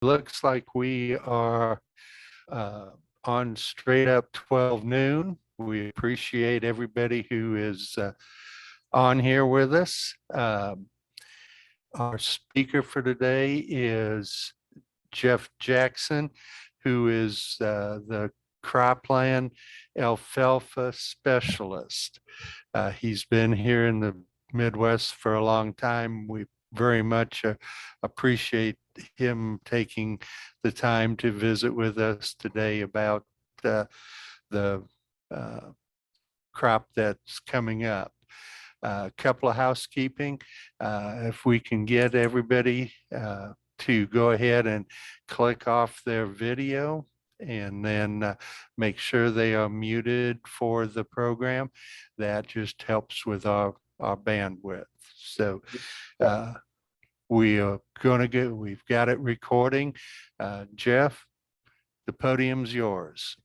Looks like we are on straight up 12 noon. We appreciate everybody who is on here with us. Our speaker for today is Jeff Jackson, who is the CROPLAN alfalfa specialist. He's been here in the Midwest for a long time. We very much appreciate him taking the time to visit with us today about the crop that's coming up. A couple of housekeeping. If we can get everybody to go ahead and click off their video and then make sure they are muted for the program. That just helps with our bandwidth. So we are going to we've got it recording. Jeff, the podium's yours.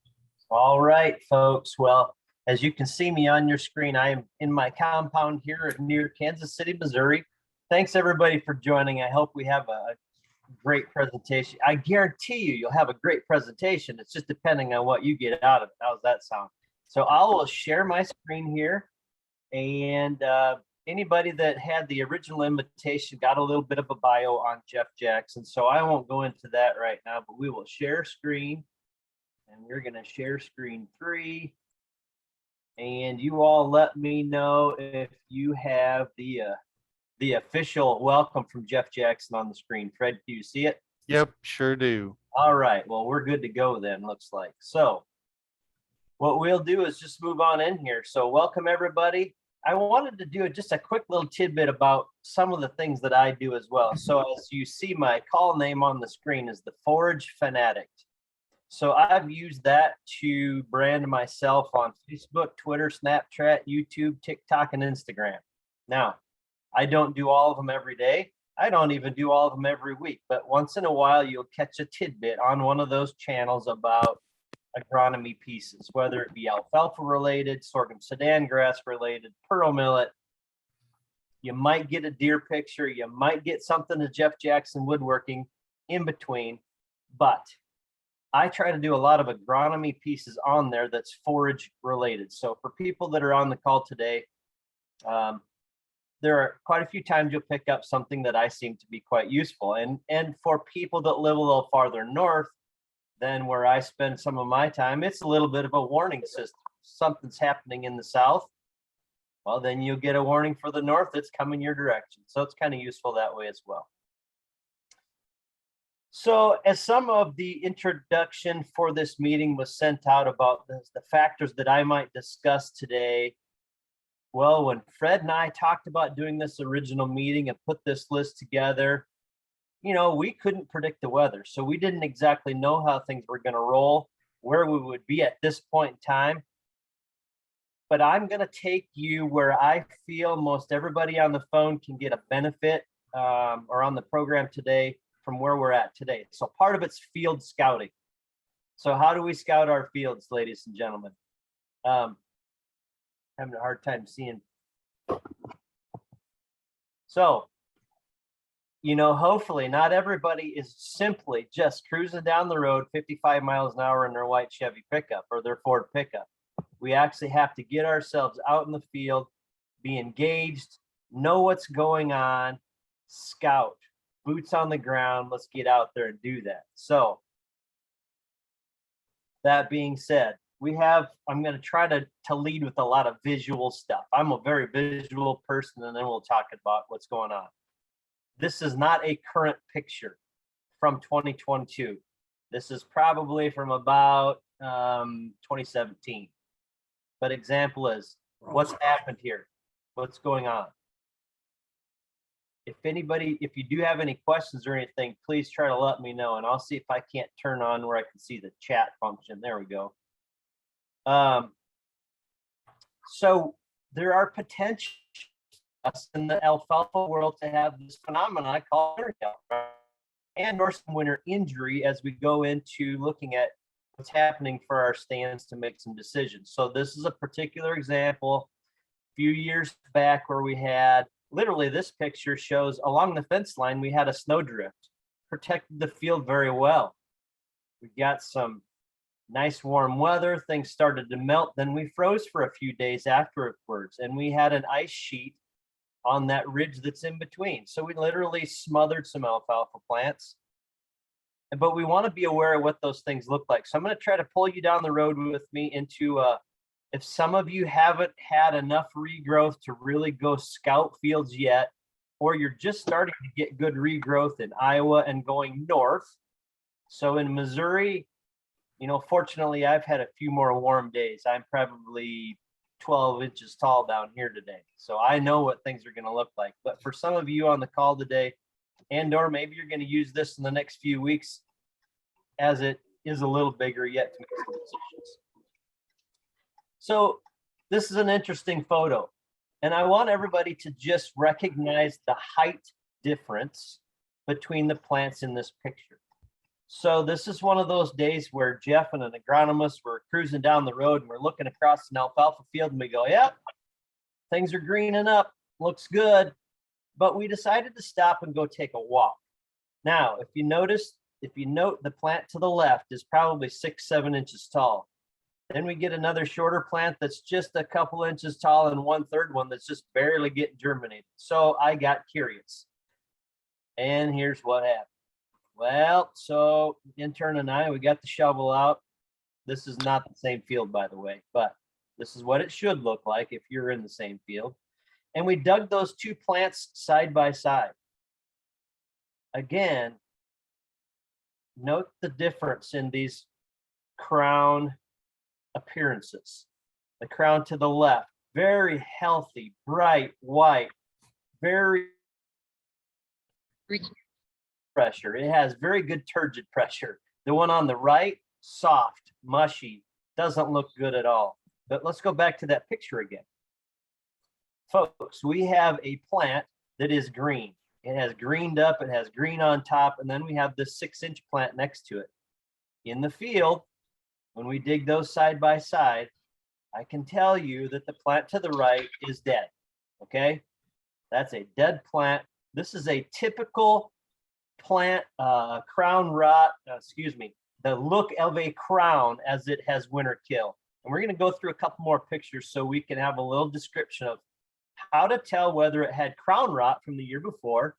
All right, folks. Well, as you can see me on your screen, I am in my compound here near Kansas City, Missouri. Thanks everybody for joining. I hope we have a great presentation. I guarantee you'll have a great presentation. It's just depending on what you get out of it. How's that sound? So I will share my screen here, and anybody that had the original invitation got a little bit of a bio on Jeff Jackson. So I won't go into that right now, but we will share screen, and we're going to share screen 3. And you all let me know if you have the official welcome from Jeff Jackson on the screen. Fred, do you see it? Yep, sure do. All right, well, we're good to go then, looks like. So what we'll do is just move on in here. So welcome everybody. I wanted to do just a quick little tidbit about some of the things that I do as well. So as you see, my call name on the screen is the Forage Fanatic. So I've used that to brand myself on Facebook, Twitter, Snapchat, YouTube, TikTok, and Instagram. Now, I don't do all of them every day. I don't even do all of them every week, but once in a while, you'll catch a tidbit on one of those channels about agronomy pieces, whether it be alfalfa related, sorghum sudan grass related, pearl millet. You might get a deer picture. You might get something to Jeff Jackson woodworking in between, but I try to do a lot of agronomy pieces on there that's forage related. So for people that are on the call today, there are quite a few times you'll pick up something that I seem to be quite useful. And for people that live a little farther north than where I spend some of my time, it's a little bit of a warning system. Something's happening in the south, well, then you'll get a warning for the north that's coming your direction. So it's kind of useful that way as well. So as some of the introduction for this meeting was sent out about the factors that I might discuss today, well, when Fred and I talked about doing this original meeting and put this list together, you know, we couldn't predict the weather. So we didn't exactly know how things were going to roll, where we would be at this point in time. But I'm going to take you where I feel most everybody on the phone can get a benefit or on the program today from where we're at today. So part of it's field scouting. So how do we scout our fields, ladies and gentlemen? Having a hard time seeing. So, you know, hopefully not everybody is simply just cruising down the road 55 miles an hour in their white Chevy pickup or their Ford pickup. We actually have to get ourselves out in the field, be engaged, know what's going on, scout. Boots on the ground, let's get out there and do that. So that being said, I'm going to try to lead with a lot of visual stuff. I'm a very visual person, and then we'll talk about what's going on. This is not a current picture from 2022. This is probably from about 2017. But example is, what's happened here? What's going on? If you do have any questions or anything, please try to let me know, and I'll see if I can't turn on where I can see the chat function. There we go. So there are potential in the alfalfa world to have this phenomenon called winter alfalfa and or some winter injury as we go into looking at what's happening for our stands to make some decisions. So this is a particular example a few years back where we had, literally this picture shows along the fence line, we had a snowdrift protected the field very well. We got some nice warm weather, things started to melt, then we froze for a few days afterwards, and we had an ice sheet on that ridge that's in between. So we literally smothered some alfalfa plants, but we want to be aware of what those things look like. So I'm going to try to pull you down the road with me into, if some of you haven't had enough regrowth to really go scout fields yet, or you're just starting to get good regrowth in Iowa and going north. So in Missouri, you know, fortunately, I've had a few more warm days. I'm probably 12 inches tall down here today. So I know what things are going to look like. But for some of you on the call today, and or maybe you're going to use this in the next few weeks, as it is a little bigger yet to make some decisions. So this is an interesting photo. And I want everybody to just recognize the height difference between the plants in this picture. So this is one of those days where Jeff and an agronomist were cruising down the road and we're looking across an alfalfa field and we go, yep, things are greening up, looks good. But we decided to stop and go take a walk. Now, if you note the plant to the left is probably 6-7 inches tall. Then we get another shorter plant that's just a couple inches tall and one third one that's just barely getting germinated. So I got curious. And here's what happened. Well, so intern and I, we got the shovel out. This is not the same field, by the way, but this is what it should look like if you're in the same field. And we dug those two plants side by side. Again, note the difference in these crown appearances. The crown to the left, very healthy, bright, white, very pressure. It has very good turgid pressure. The one on the right, soft, mushy, doesn't look good at all. But let's go back to that picture again. Folks, we have a plant that is green. It has greened up, it has green on top, and then we have this 6-inch plant next to it. In the field, when we dig those side by side, I can tell you that the plant to the right is dead, okay? That's a dead plant. This is a typical plant crown rot, the look of a crown as it has winter kill. And we're gonna go through a couple more pictures so we can have a little description of how to tell whether it had crown rot from the year before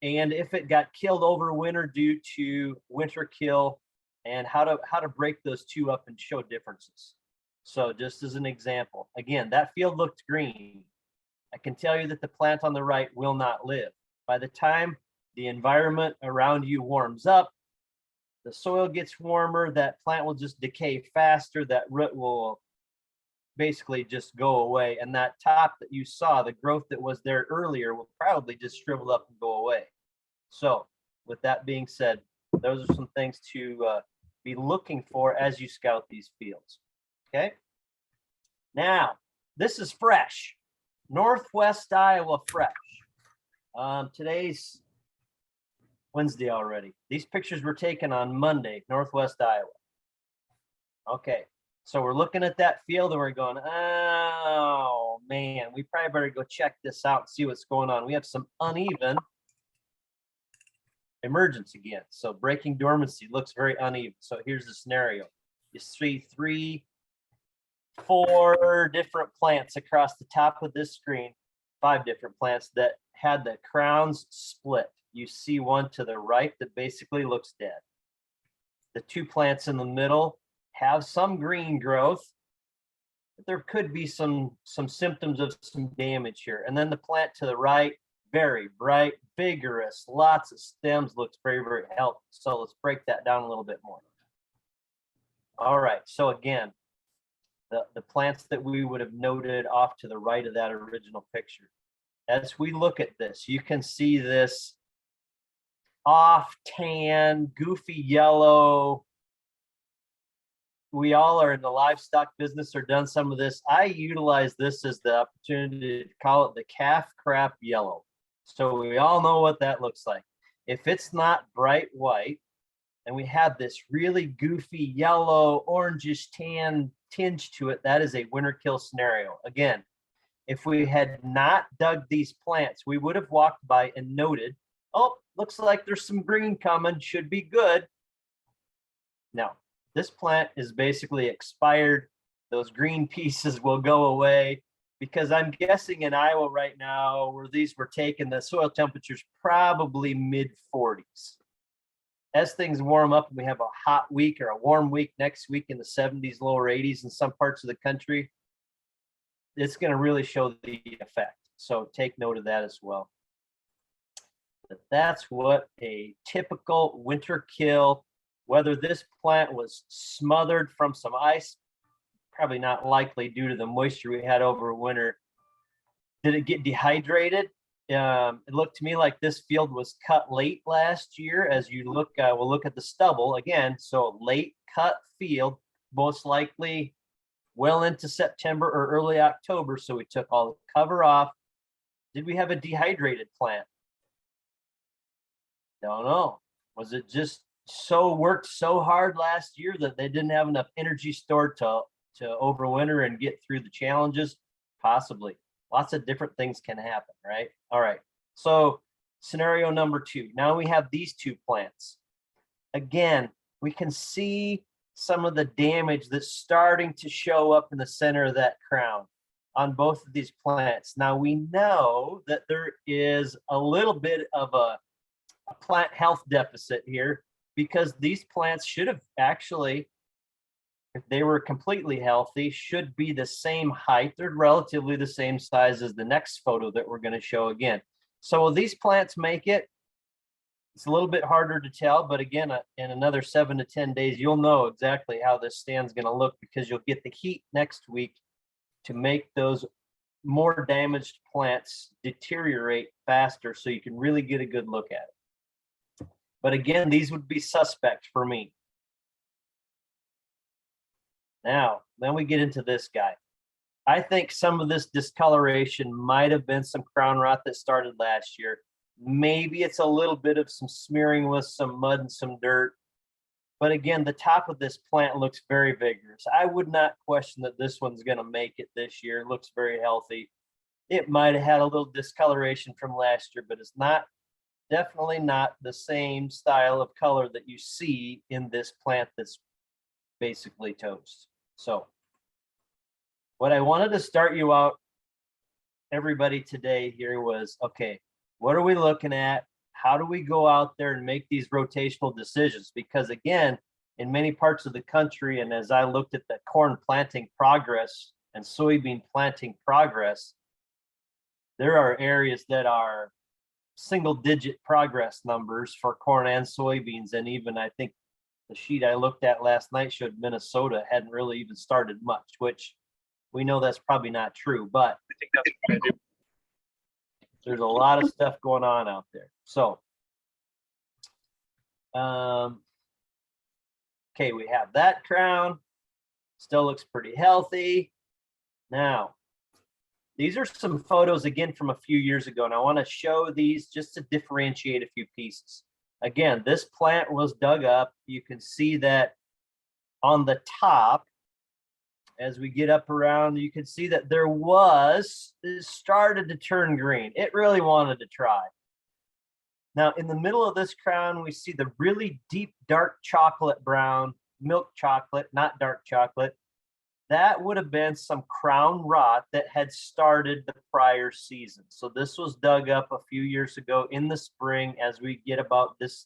and if it got killed over winter due to winter kill, and how to break those two up and show differences. So just as an example, again, that field looked green. I can tell you that the plant on the right will not live. By the time the environment around you warms up, the soil gets warmer, that plant will just decay faster, that root will basically just go away. And that top that you saw, the growth that was there earlier, will probably just shrivel up and go away. So with that being said, those are some things to be looking for as you scout these fields, okay? Now, this is fresh, Northwest Iowa fresh. Today's Wednesday already. These pictures were taken on Monday, Northwest Iowa. Okay, so we're looking at that field and we're going, oh man, we probably better go check this out and see what's going on. We have some uneven emergence again. So breaking dormancy looks very uneven. So here's the scenario. You see 3, 4 different plants across the top of this screen, 5 different plants that had the crowns split. You see one to the right that basically looks dead. The 2 plants in the middle have some green growth, but there could be some symptoms of some damage here. And then the plant to the right, very bright, vigorous, lots of stems, looks very, very healthy. So let's break that down a little bit more. All right, so again, the plants that we would have noted off to the right of that original picture. As we look at this, you can see this off tan, goofy yellow. We all are in the livestock business or done some of this. I utilize this as the opportunity to call it the calf crap yellow. So we all know what that looks like. If it's not bright white and we have this really goofy yellow, orangish tan tinge to it, that is a winter kill scenario. Again, if we had not dug these plants, we would have walked by and noted, oh, looks like there's some green coming, should be good. Now, this plant is basically expired. Those green pieces will go away because I'm guessing in Iowa right now, where these were taken, the soil temperature's probably mid 40s. As things warm up and we have a hot week or a warm week next week in the 70s, lower 80s in some parts of the country, it's going to really show the effect. So take note of that as well. But that's what a typical winter kill, whether this plant was smothered from some ice, probably not likely due to the moisture we had over winter. Did it get dehydrated? It looked to me like this field was cut late last year. As you look, we'll look at the stubble again. So late cut field, most likely well into September or early October. So we took all the cover off. Did we have a dehydrated plant? Don't know. Was it just worked so hard last year that they didn't have enough energy stored to overwinter and get through the challenges? Possibly. Lots of different things can happen, right? All right. So scenario number 2. Now we have these 2 plants. Again, we can see some of the damage that's starting to show up in the center of that crown on both of these plants. Now we know that there is a little bit of a plant health deficit here because these plants should have actually, if they were completely healthy, should be the same height. They're relatively the same size as the next photo that we're going to show again. So will these plants make it? It's a little bit harder to tell, but again, in another 7 to 10 days, you'll know exactly how this stand's going to look because you'll get the heat next week to make those more damaged plants deteriorate faster so you can really get a good look at it. But again, these would be suspect for me. Now, then we get into this guy. I think some of this discoloration might have been some crown rot that started last year. Maybe it's a little bit of some smearing with some mud and some dirt. But again, the top of this plant looks very vigorous. I would not question that this one's going to make it this year. It looks very healthy. It might have had a little discoloration from last year, but it's not, definitely not the same style of color that you see in this plant that's basically toast. So what I wanted to start you out, everybody, today here was, okay, what are we looking at? How do we go out there and make these rotational decisions? Because again, in many parts of the country, and as I looked at the corn planting progress and soybean planting progress, there are areas that are single-digit progress numbers for corn and soybeans. And even I think the sheet I looked at last night showed Minnesota hadn't really even started much, which we know that's probably not true, but I think that's there's a lot of stuff going on out there. So, okay, we have that crown. Still looks pretty healthy. Now, these are some photos again from a few years ago, and I want to show these just to differentiate a few pieces. Again, this plant was dug up. You can see that on the top, as we get up around, you can see that it started to turn green. It really wanted to try. Now, in the middle of this crown, we see the really deep, dark chocolate brown, milk chocolate, not dark chocolate. That would have been some crown rot that had started the prior season. So this was dug up a few years ago in the spring as we get about this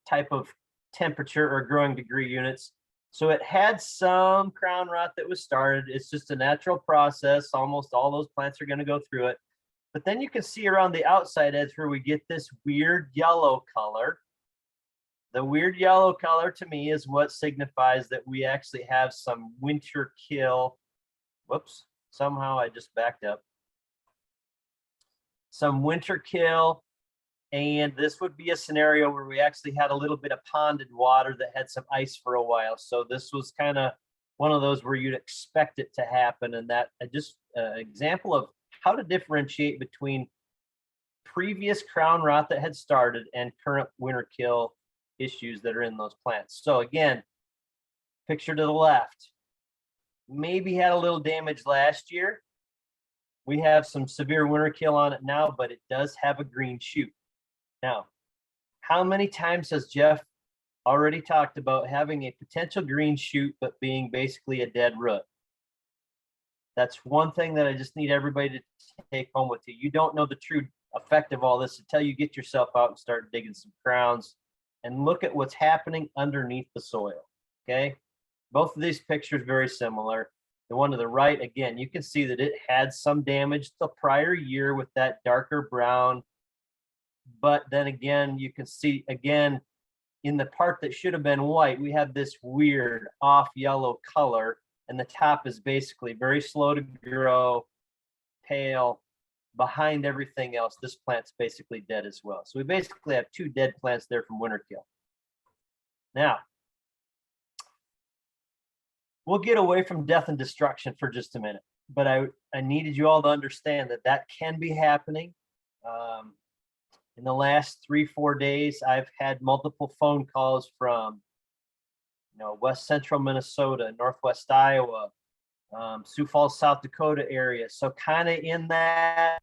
type of temperature or growing degree units. So it had some crown rot that was started. It's just a natural process. Almost all those plants are going to go through it. But then you can see around the outside edge where we get this weird yellow color. The weird yellow color to me is what signifies that we actually have some winter kill. Whoops, somehow I just backed up. Some winter kill. And this would be a scenario where we actually had a little bit of ponded water that had some ice for a while. So this was kind of one of those where you'd expect it to happen. And that just example of how to differentiate between previous crown rot that had started and current winter kill issues that are in those plants. So again, picture to the left, maybe had a little damage last year. We have some severe winter kill on it now, but it does have a green shoot. Now, How many times has Jeff already talked about having a potential green shoot, but being basically a dead root? That's one thing that I just need everybody to take home with you. You don't know the true effect of all this until you get yourself out and start digging some crowns and look at what's happening underneath the soil. Okay. Both of these pictures very similar. The one to the right, again, you can see that it had some damage the prior year with that darker brown. But then again, you can see again in the part that should have been white, we have this weird off yellow color, and the top is basically very slow to grow, pale. Behind everything else, this plant's basically dead as well. So we basically have two dead plants there from winter kill. Now, we'll get away from death and destruction for just a minute, but I needed you all to understand that that can be happening. In the last 3-4 days, I've had multiple phone calls from, west central Minnesota, northwest Iowa, Sioux Falls, South Dakota area. So kind of in that,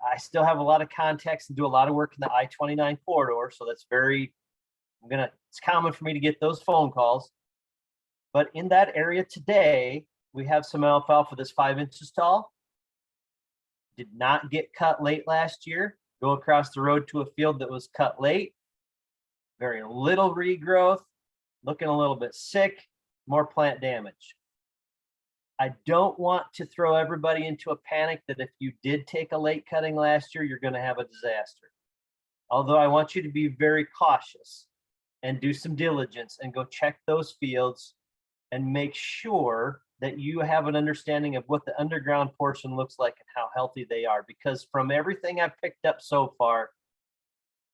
I still have a lot of contacts and do a lot of work in the I-29 corridor. So that's it's common for me to get those phone calls. But in that area today, we have some alfalfa that's 5 inches tall. Did not get cut late last year. Go across the road to a field that was cut late. Very little regrowth, looking a little bit sick, more plant damage. I don't want to throw everybody into a panic that if you did take a late cutting last year, you're going to have a disaster. Although I want you to be very cautious and do some diligence and go check those fields and make sure that you have an understanding of what the underground portion looks like and how healthy they are. Because from everything I've picked up so far,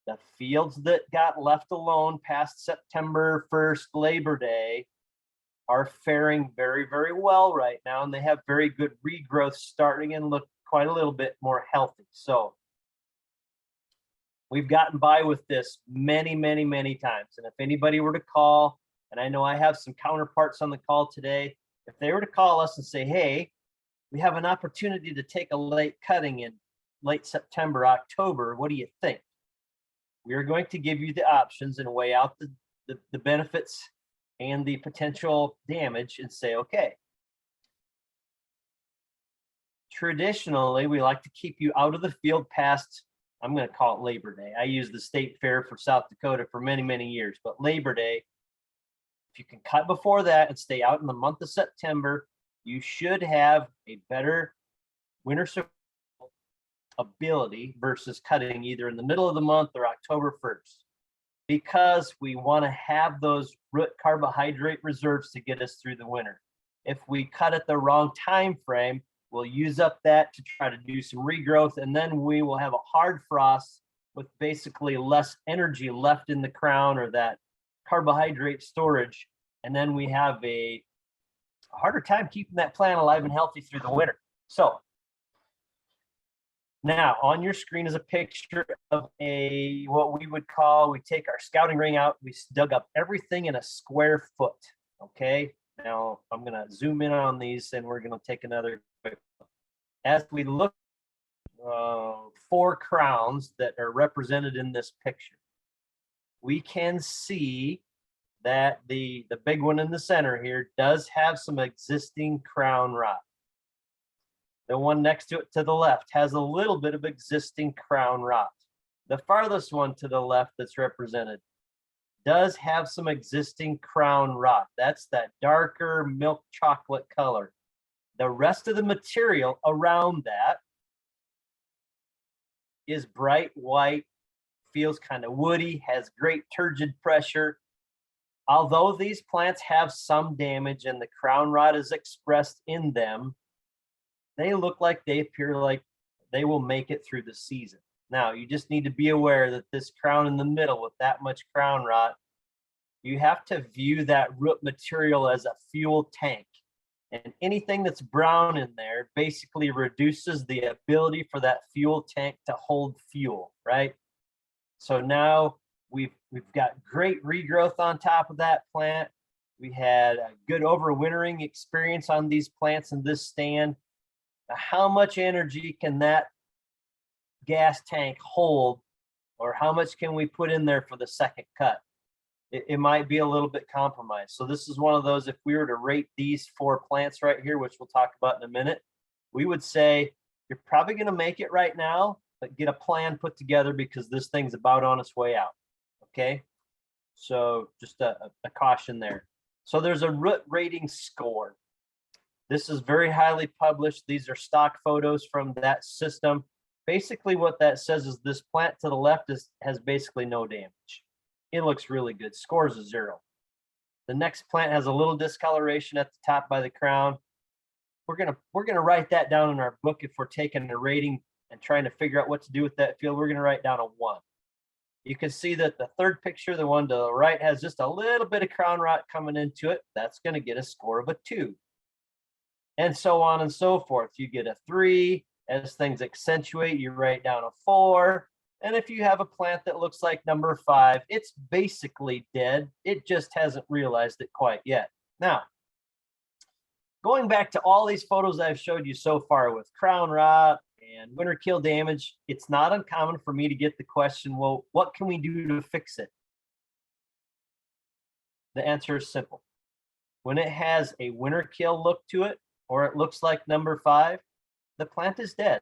the fields that got left alone past September 1st, Labor Day, are faring very, very well right now, and they have very good regrowth starting and look quite a little bit more healthy. So we've gotten by with this many, many, many times. And if anybody were to call, and I know I have some counterparts on the call today, if they were to call us and say, hey, we have an opportunity to take a late cutting in late September, October, what do you think? We are going to give you the options and weigh out the benefits and the potential damage and say, okay. Traditionally, we like to keep you out of the field past, I'm going to call it Labor Day. I use the state fair for South Dakota for many, many years, but Labor Day, if you can cut before that and stay out in the month of September, you should have a better winter survival ability versus cutting either in the middle of the month or October 1st. Because we want to have those root carbohydrate reserves to get us through the winter. If we cut at the wrong time frame, we'll use up that to try to do some regrowth, and then we will have a hard frost with basically less energy left in the crown or that carbohydrate storage, and then we have a harder time keeping that plant alive and healthy through the winter. So now on your screen is a picture of what we would call, we take our scouting ring out, we dug up everything in a square foot. Okay, now I'm going to zoom in on these and we're going to take another quick look. As we look, 4 crowns that are represented in this picture, we can see that the big one in the center here does have some existing crown rot. The one next to it to the left has a little bit of existing crown rot. The farthest one to the left that's represented does have some existing crown rot. That's that darker milk chocolate color. The rest of the material around that is bright white, feels kind of woody, has great turgid pressure. Although these plants have some damage and the crown rot is expressed in them, they look like they appear like they will make it through the season. Now, you just need to be aware that this crown in the middle with that much crown rot, you have to view that root material as a fuel tank. And anything that's brown in there basically reduces the ability for that fuel tank to hold fuel, right? So now we've got great regrowth on top of that plant. We had a good overwintering experience on these plants in this stand. Now, how much energy can that gas tank hold Or how much can we put in there for the second cut? It might be a little bit compromised. So this is one of those, if we were to rate these 4 plants right here, which we'll talk about in a minute, we would say you're probably going to make it right now, but get a plan put together because this thing's about on its way out. Okay. So just a caution there. So there's a root rating score. This is very highly published. These are stock photos from that system. Basically what that says is this plant to the left has basically no damage. It looks really good. Scores a 0. The next plant has a little discoloration at the top by the crown. We're gonna write that down in our book if we're taking a rating and trying to figure out what to do with that field. We're gonna write down a 1. You can see that the third picture, the one to the right, has just a little bit of crown rot coming into it. That's going to get a score of a 2. And so on and so forth. You get a 3. As things accentuate, you write down a 4. And if you have a plant that looks like number 5, it's basically dead. It just hasn't realized it quite yet. Now, going back to all these photos I've showed you so far with crown rot and winter kill damage, it's not uncommon for me to get the question, well, what can we do to fix it? The answer is simple. When it has a winter kill look to it, or it looks like number 5, the plant is dead.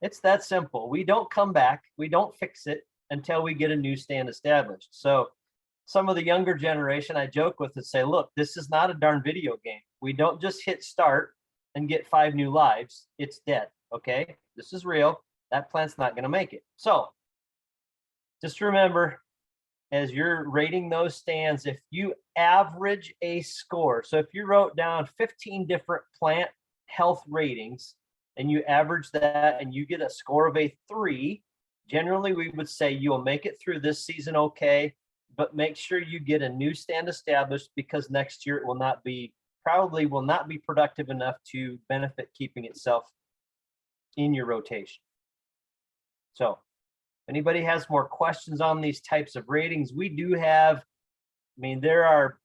It's that simple. We don't come back. We don't fix it until we get a new stand established. So some of the younger generation, I joke with and say, look, this is not a darn video game. We don't just hit start and get 5 new lives. It's dead. Okay, this is real. That plant's not going to make it. So just remember, as you're rating those stands, if you average a score, so if you wrote down 15 different plant health ratings and you average that and you get a score of a 3, generally we would say you'll make it through this season okay, but make sure you get a new stand established because next year it will not be, probably will not be productive enough to benefit keeping itself in your rotation. So if anybody has more questions on these types of ratings, we do have, I mean, there are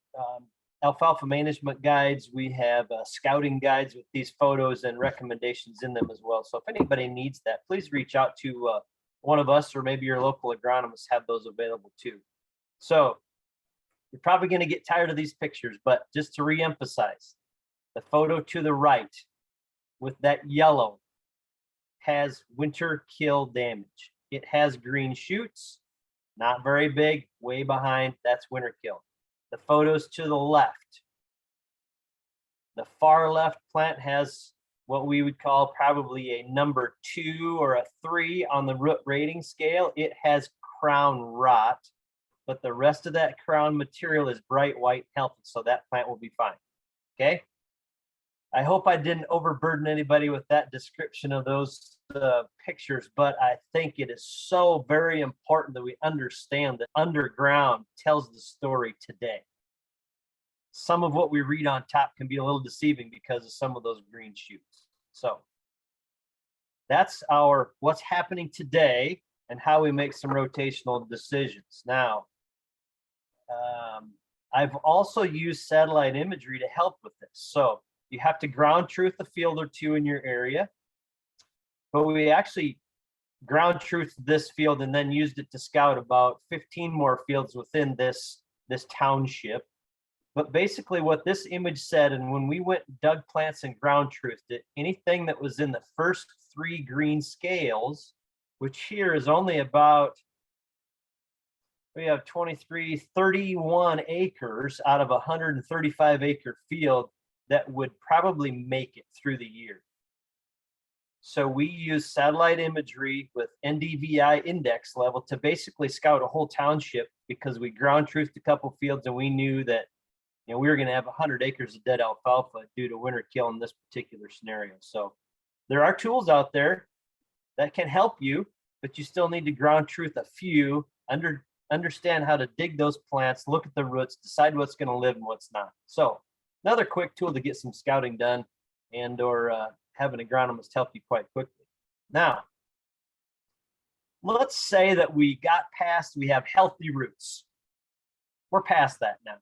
alfalfa management guides. We have scouting guides with these photos and recommendations in them as well. So if anybody needs that, please reach out to one of us, or maybe your local agronomists have those available too. So you're probably going to get tired of these pictures, but just to reemphasize, the photo to the right with that yellow has winter kill damage. It has green shoots, not very big, way behind, that's winter kill. The photos to the left, the far left plant has what we would call probably a number 2 or a 3 on the root rating scale. It has crown rot, but the rest of that crown material is bright white and healthy, so that plant will be fine. Okay? I hope I didn't overburden anybody with that description of those pictures, but I think it is so very important that we understand that underground tells the story today. Some of what we read on top can be a little deceiving because of some of those green shoots. So that's our what's happening today and how we make some rotational decisions. Now, I've also used satellite imagery to help with this. So you have to ground truth a field or 2 in your area, but we actually ground truth this field and then used it to scout about 15 more fields within this township. But basically what this image said, and when we went and dug plants and ground truthed it, anything that was in the first 3 green scales, which here is only about, we have 31 acres out of a 135 acre field that would probably make it through the year. So we use satellite imagery with NDVI index level to basically scout a whole township because we ground truthed a couple fields and we knew that, you know, we were going to have 100 acres of dead alfalfa due to winter kill in this particular scenario. So there are tools out there that can help you, but you still need to ground truth a few, understand how to dig those plants, look at the roots, decide what's going to live and what's not. So another quick tool to get some scouting done and or have an agronomist help you quite quickly. Now, let's say that we have healthy roots. We're past that now.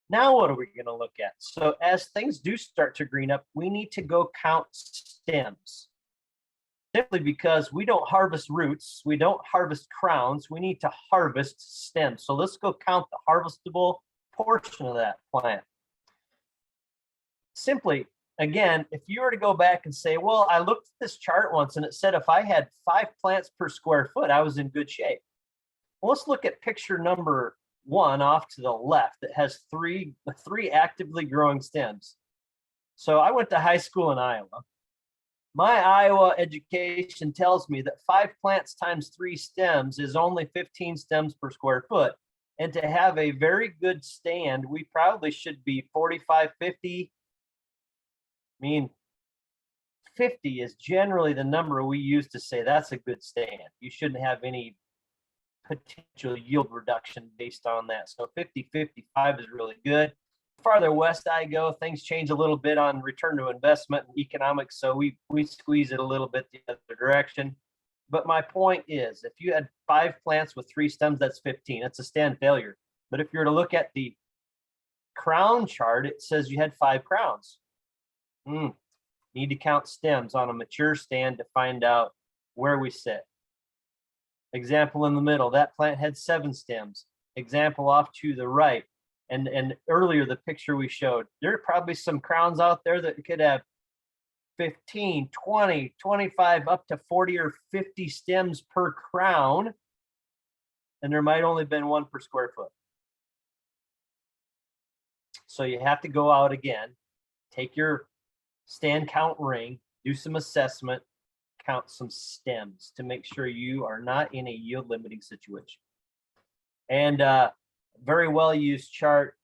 Now what are we going to look at? So as things do start to green up, we need to go count stems. simply because we don't harvest roots, we don't harvest crowns, we need to harvest stems. So let's go count the harvestable portion of that plant. Simply, again, if you were to go back and say, well, I looked at this chart once and it said if I had 5 plants per square foot, I was in good shape. Well, let's look at picture number 1 off to the left that has three actively growing stems. So I went to high school in Iowa. My Iowa education tells me that 5 plants times 3 stems is only 15 stems per square foot. And to have a very good stand, we probably should be 45, 50. I mean, 50 is generally the number we use to say that's a good stand. You shouldn't have any potential yield reduction based on that. So 50, 55 is really good. Farther west I go, things change a little bit on return to investment and economics. So we squeeze it a little bit the other direction. But my point is, if you had 5 plants with 3 stems, that's 15. That's a stand failure. But if you were to look at the crown chart, it says you had 5 crowns. Need to count stems on a mature stand to find out where we sit. Example in the middle, that plant had 7 stems. Example off to the right. And earlier, the picture we showed, there are probably some crowns out there that could have 15, 20, 25, up to 40 or 50 stems per crown. And there might only been 1 per square foot. So you have to go out again, take your stand count ring, do some assessment, count some stems to make sure you are not in a yield limiting situation. And very well used chart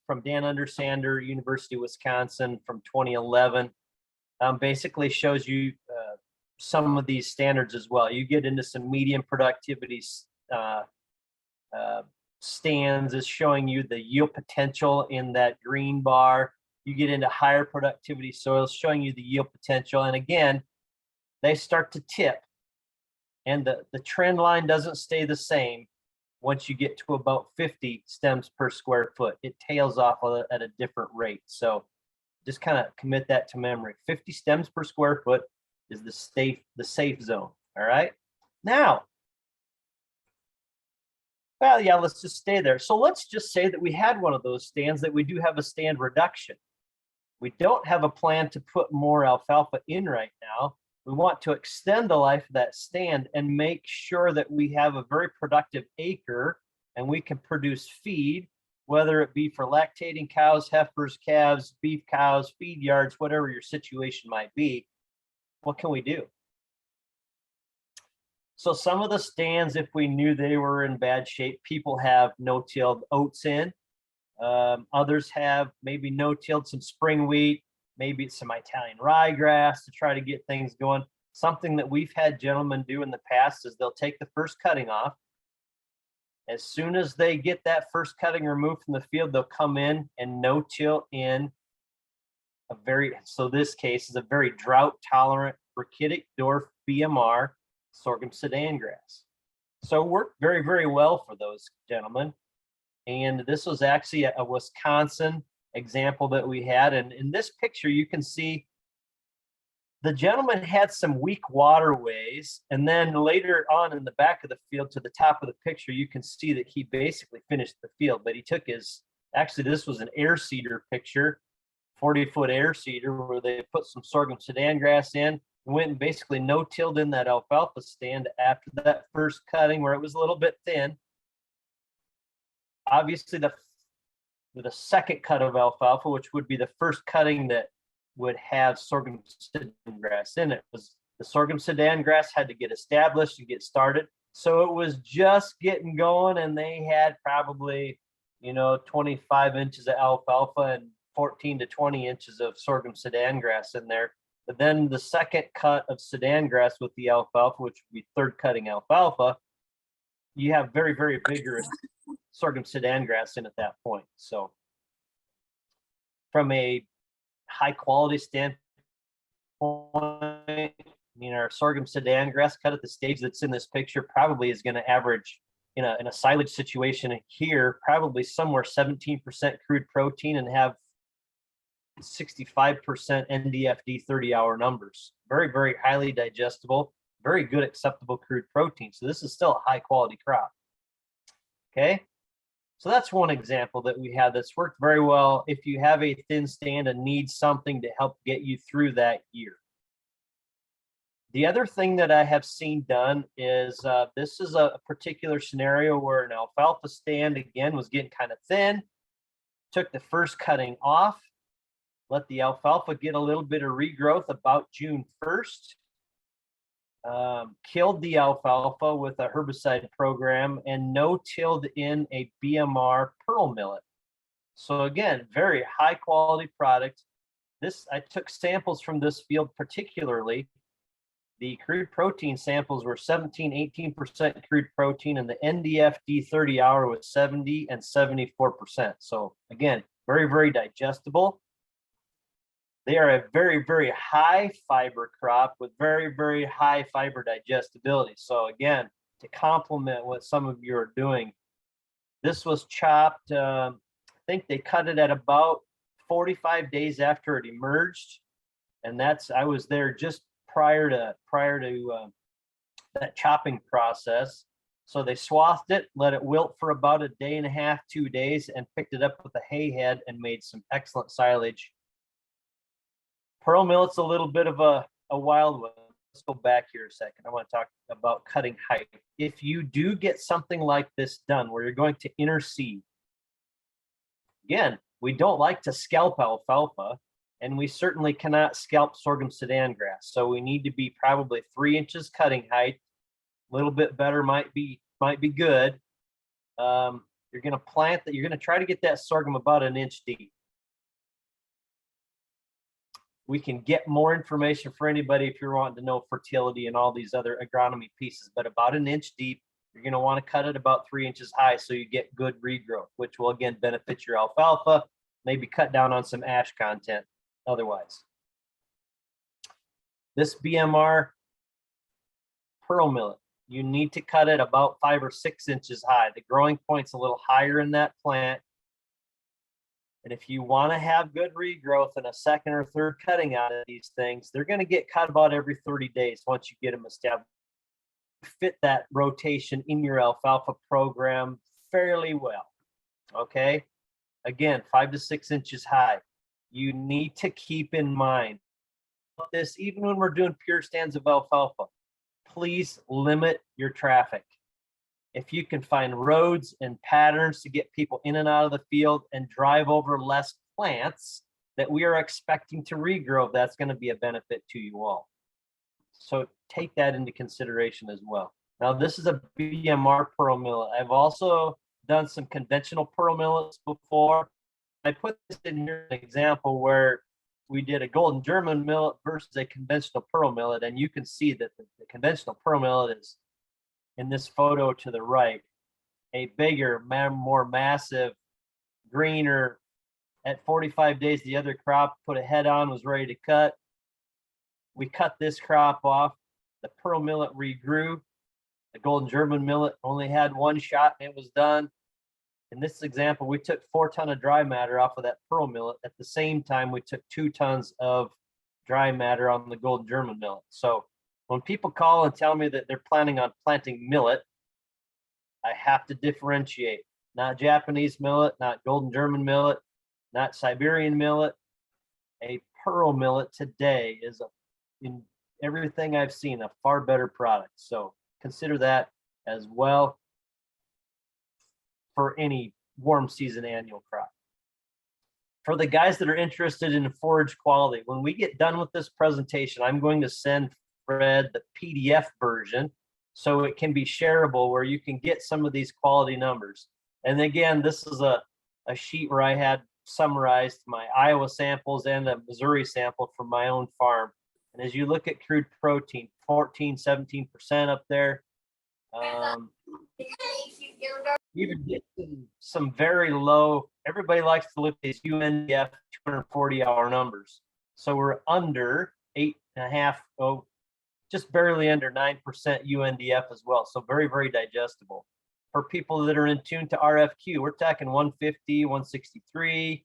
from Dan Undersander, University of Wisconsin from 2011, basically shows you some of these standards as well. You get into some medium productivity stands is showing you the yield potential in that green bar. You get into higher productivity soils showing you the yield potential. And again, they start to tip. And the trend line doesn't stay the same once you get to about 50 stems per square foot. It tails off at a different rate. So just kind of commit that to memory. 50 stems per square foot is the safe zone. All right. Now, well, yeah, let's just stay there. So let's just say that we had one of those stands, that we do have a stand reduction. We don't have a plan to put more alfalfa in right now. We want to extend the life of that stand and make sure that we have a very productive acre and we can produce feed, whether it be for lactating cows, heifers, calves, beef cows, feed yards, whatever your situation might be. What can we do? So some of the stands, if we knew they were in bad shape, people have no-tilled oats in. Others have maybe no-tilled some spring wheat, maybe it's some Italian ryegrass to try to get things going. Something that we've had gentlemen do in the past is they'll take the first cutting off. As soon as they get that first cutting removed from the field, they'll come in and no-till in so this case is a very drought-tolerant rachitic dwarf BMR sorghum Sudan grass. So it worked very, very well for those gentlemen. And this was actually a Wisconsin example that we had. And in this picture, you can see the gentleman had some weak waterways. And then later on in the back of the field to the top of the picture, you can see that he basically finished the field. But he took actually, this was an air seeder picture, 40-foot air seeder, where they put some sorghum Sudan grass in, went and basically no-tilled in that alfalfa stand after that first cutting where it was a little bit thin. Obviously, the second cut of alfalfa, which would be the first cutting that would have sorghum Sudan grass in it, was the sorghum Sudan grass had to get established and get started. So it was just getting going, and they had probably 25 inches of alfalfa and 14 to 20 inches of sorghum Sudan grass in there. But then the second cut of Sudan grass with the alfalfa, which would be third cutting alfalfa, you have very, very vigorous sorghum Sudan grass in at that point. So from a high quality standpoint, our sorghum Sudan grass cut at the stage that's in this picture probably is going to average in a silage situation here, probably somewhere 17% crude protein and have 65% NDFD 30-hour numbers. Very, very highly digestible, very good acceptable crude protein. So this is still a high quality crop. Okay. So that's one example that we have that's worked very well if you have a thin stand and need something to help get you through that year. The other thing that I have seen done is this is a particular scenario where an alfalfa stand, again, was getting kind of thin, took the first cutting off, let the alfalfa get a little bit of regrowth about June 1st, killed the alfalfa with a herbicide program and no-tilled in a BMR pearl millet. So again, very high quality product. I took samples from this field particularly. The crude protein samples were 17, 18% crude protein, and the NDFD 30-hour was 70 and 74%. So again, very, very digestible. They are a very, very high fiber crop with very, very high fiber digestibility. So again, to complement what some of you are doing, this was chopped, I think they cut it at about 45 days after it emerged. And I was there just prior to that chopping process. So they swathed it, let it wilt for about a day and a half, 2 days, and picked it up with a hay head and made some excellent silage. Pearl millet's a little bit of a wild one. Let's go back here a second. I want to talk about cutting height. If you do get something like this done where you're going to interseed, again, we don't like to scalp alfalfa, and we certainly cannot scalp sorghum Sudan grass. So we need to be probably 3 inches cutting height. A little bit better might be good. You're going to plant that. You're going to try to get that sorghum about 1 inch deep. We can get more information for anybody if you're wanting to know fertility and all these other agronomy pieces, but about 1 inch deep, you're going to want to cut it about 3 inches high so you get good regrowth, which will again benefit your alfalfa, maybe cut down on some ash content otherwise. This BMR pearl millet, you need to cut it about 5 or 6 inches high. The growing point's a little higher in that plant. And if you want to have good regrowth and a second or third cutting out of these things, they're going to get cut about every 30 days once you get them established. Fit that rotation in your alfalfa program fairly well. Okay. Again, 5 to 6 inches high. You need to keep in mind this, even when we're doing pure stands of alfalfa, please limit your traffic. If you can find roads and patterns to get people in and out of the field and drive over less plants that we are expecting to regrow, that's going to be a benefit to you all. So take that into consideration as well. Now, this is a BMR pearl millet. I've also done some conventional pearl millets before. I put this in here an example where we did a golden German millet versus a conventional pearl millet, and you can see that the conventional pearl millet is, in this photo to the right, a bigger, more massive, greener. At 45 days, the other crop put a head on, was ready to cut. We cut this crop off. The pearl millet regrew. The golden German millet only had 1 shot and it was done. In this example, we took 4 tons of dry matter off of that pearl millet. At the same time, we took 2 tons of dry matter on the golden German millet. So when people call and tell me that they're planning on planting millet, I have to differentiate. Not Japanese millet, not golden German millet, not Siberian millet. A pearl millet today is, in everything I've seen, a far better product. So consider that as well for any warm season annual crop. For the guys that are interested in forage quality, when we get done with this presentation, I'm going to send Fred the PDF version so it can be shareable where you can get some of these quality numbers. And again, this is a sheet where I had summarized my Iowa samples and a Missouri sample from my own farm. And as you look at crude protein, 14, 17% up there. Even get some very low, everybody likes to look at these UNDF 240-hour numbers. So we're under 8.5, just barely under 9% UNDF as well. So very, very digestible. For people that are in tune to RFQ, we're talking 150, 163.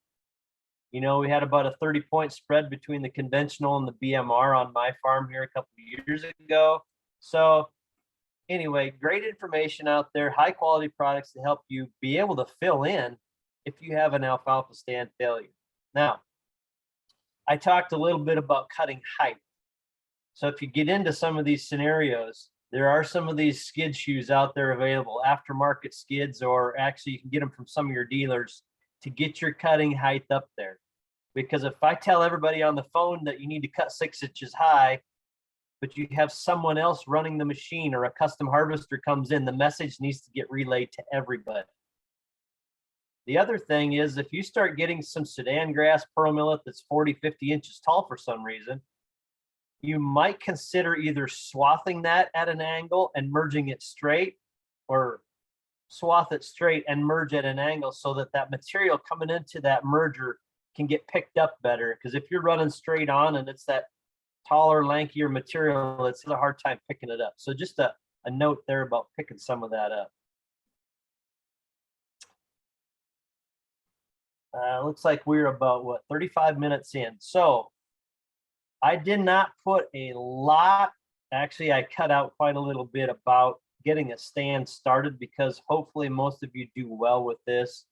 You know, we had about a 30-point spread between the conventional and the BMR on my farm here a couple of years ago. So anyway, great information out there, high quality products to help you be able to fill in if you have an alfalfa stand failure. Now, I talked a little bit about cutting height. So if you get into some of these scenarios, there are some of these skid shoes out there available, aftermarket skids, or actually you can get them from some of your dealers to get your cutting height up there. Because if I tell everybody on the phone that you need to cut 6 inches high, but you have someone else running the machine or a custom harvester comes in, the message needs to get relayed to everybody. The other thing is if you start getting some Sudan grass pearl millet that's 40, 50 inches tall for some reason, you might consider either swathing that at an angle and merging it straight, or swath it straight and merge at an angle so that that material coming into that merger can get picked up better. Because if you're running straight on and it's that taller, lankier material, it's a hard time picking it up. So just a note there about picking some of that up. Looks like we're about, what, 35 minutes in. So I did not put a lot, actually I cut out quite a little bit about getting a stand started because hopefully most of you do well with this.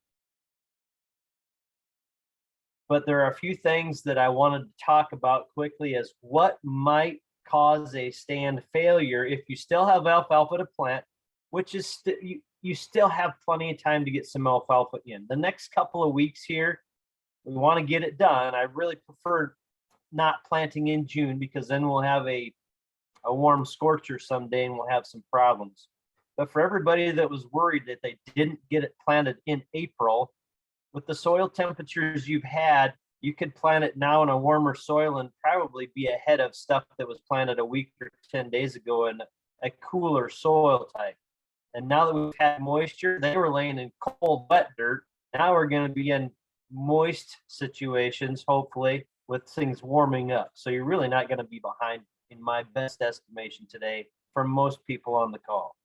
But there are a few things that I wanted to talk about quickly as what might cause a stand failure if you still have alfalfa to plant, which is you still have plenty of time to get some alfalfa in. The next couple of weeks here, we want to get it done. I really prefer not planting in June because then we'll have a warm scorcher someday and we'll have some problems. But for everybody that was worried that they didn't get it planted in April, with the soil temperatures you've had, you could plant it now in a warmer soil and probably be ahead of stuff that was planted a week or 10 days ago in a cooler soil type. And now that we've had moisture, they were laying in cold, wet dirt. Now we're going to be in moist situations, hopefully, with things warming up. So you're really not going to be behind, in my best estimation today, for most people on the call.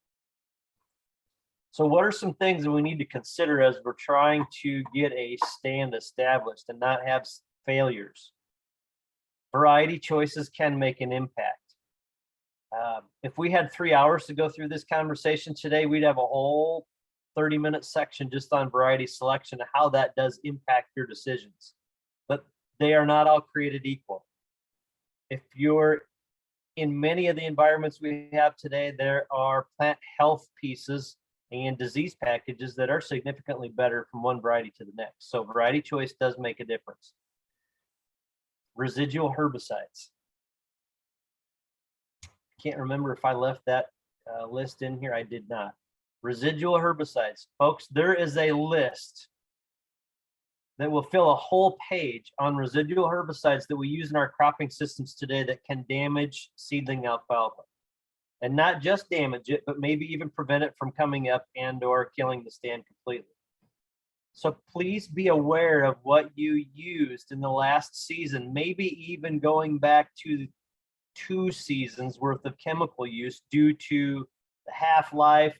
So what are some things that we need to consider as we're trying to get a stand established and not have failures? Variety choices can make an impact. If we had 3 hours to go through this conversation today, we'd have a whole 30-minute section just on variety selection and how that does impact your decisions. But they are not all created equal. If you're in many of the environments we have today, there are plant health pieces and disease packages that are significantly better from one variety to the next. So variety choice does make a difference. Residual herbicides. Can't remember if I left that list in here. I did not. Residual herbicides. Folks, there is a list that will fill a whole page on residual herbicides that we use in our cropping systems today that can damage seedling alfalfa. And not just damage it, but maybe even prevent it from coming up and or killing the stand completely. So please be aware of what you used in the last season, maybe even going back to 2 seasons worth of chemical use due to the half-life,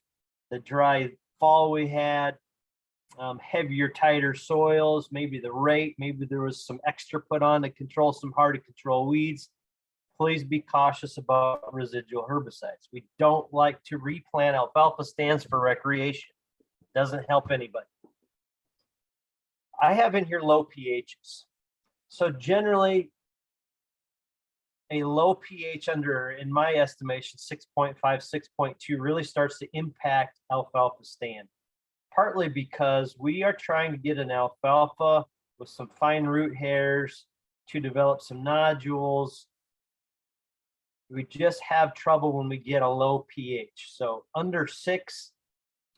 the dry fall we had, heavier, tighter soils, maybe the rate, maybe there was some extra put on to control some hard to control weeds. Please be cautious about residual herbicides. We don't like to replant alfalfa stands for recreation. It doesn't help anybody. I have in here low pHs. So generally, a low pH under, in my estimation, 6.5, 6.2 really starts to impact alfalfa stand. Partly because we are trying to get an alfalfa with some fine root hairs to develop some nodules. We just have trouble when we get a low pH. So under 6,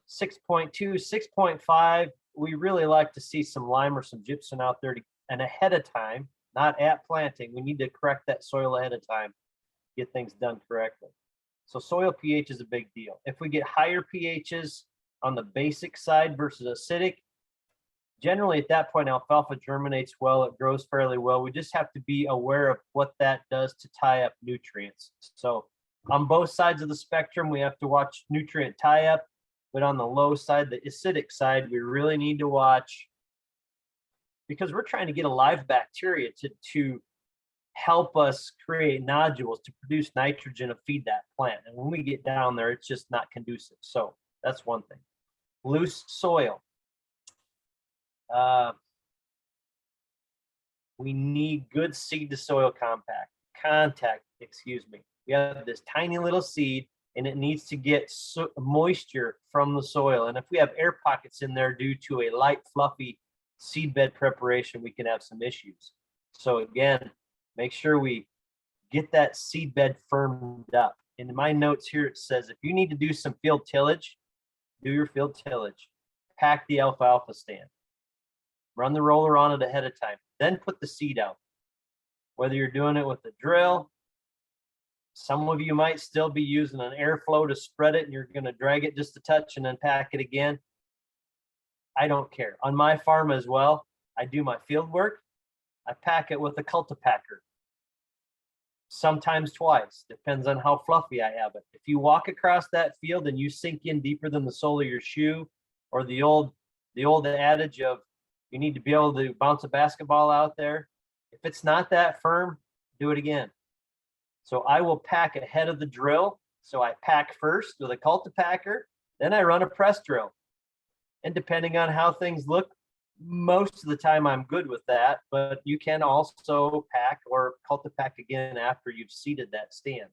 6.2, 6.5, we really like to see some lime or some gypsum out there and ahead of time, not at planting. We need to correct that soil ahead of time, get things done correctly. So soil pH is a big deal. If we get higher pHs on the basic side versus acidic, generally at that point, alfalfa germinates well, it grows fairly well. We just have to be aware of what that does to tie up nutrients. So on both sides of the spectrum, we have to watch nutrient tie up, but on the low side, the acidic side, we really need to watch because we're trying to get a live bacteria to help us create nodules to produce nitrogen to feed that plant. And when we get down there, it's just not conducive. So that's one thing. Loose soil. We need good seed to soil contact, excuse me. We have this tiny little seed and it needs to get moisture from the soil. And if we have air pockets in there due to a light, fluffy seed bed preparation, we can have some issues. So again, make sure we get that seed bed firmed up. In my notes here, it says, if you need to do some field tillage, do your field tillage. Pack the alfalfa stand. Run the roller on it ahead of time. Then put the seed out. Whether you're doing it with a drill, some of you might still be using an airflow to spread it and you're going to drag it just a touch and then pack it again. I don't care. On my farm as well, I do my field work. I pack it with a cultipacker. Sometimes twice, depends on how fluffy I have it. If you walk across that field and you sink in deeper than the sole of your shoe, or the old adage of you need to be able to bounce a basketball out there, if it's not that firm, do it again. So I will pack ahead of the drill. So I pack first with a cultipacker, then I run a press drill. And depending on how things look, most of the time I'm good with that, but you can also pack or cultipack again after you've seeded that stand.